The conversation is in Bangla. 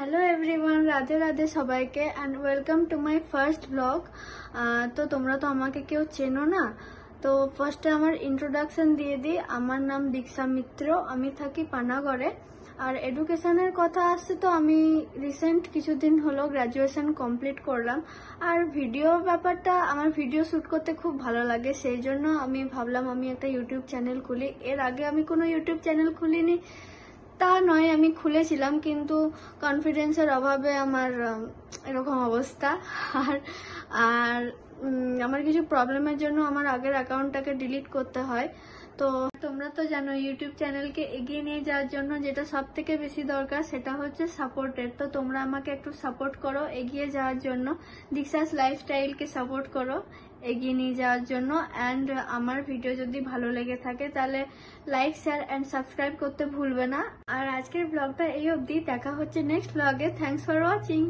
হ্যালো এভরিওয়ান, রাধে রাধে সবাইকে and welcome to my first blog. তো তোমরা তো আমাকে কেউ চেনো না, তো ফার্স্টে আমার ইন্ট্রোডাকশন দিয়ে দিই। আমার নাম দীক্ষা মিত্র, আমি থাকি পানাগড়ে। আর এডুকেশনের কথা আসছে তো আমি রিসেন্ট কিছুদিন হলো গ্র্যাজুয়েশন কমপ্লিট করলাম। আর ভিডিও ব্যাপারটা, আমার ভিডিও শ্যুট করতে খুব ভালো লাগে, সেই জন্য আমি ভাবলাম আমি একটা ইউটিউব চ্যানেল খুলি। এর আগে আমি কোনো ইউটিউব চ্যানেল খুলিনি তা নয়, আমি খুলেছিলাম কিন্তু কনফিডেন্সের অভাবে আমার এরকম অবস্থা। আর আর আমার কিছু প্রবলেমের জন্য আমার আগের অ্যাকাউন্টটাকে ডিলিট করতে হয়। তো তোমরা তো জানো ইউটিউব চ্যানেলকে এগিয়ে নিয়ে যাওয়ার জন্য যেটা সব থেকে বেশি দরকার সেটা হচ্ছে সাপোর্টের। তো তোমরা আমাকে একটু সাপোর্ট করো এগিয়ে যাওয়ার জন্য, দীক্ষাস লাইফস্টাইলকে সাপোর্ট করো এগিয়ে নিয়ে যাওয়ার জন্য। অ্যান্ড আমার ভিডিও যদি ভালো লেগে থাকে তাহলে লাইক, শেয়ার অ্যান্ড সাবস্ক্রাইব করতে ভুলবে না। আর আজকের ব্লগটা এই অবধি, দেখা হচ্ছে নেক্সট ব্লগে। Thanks for watching.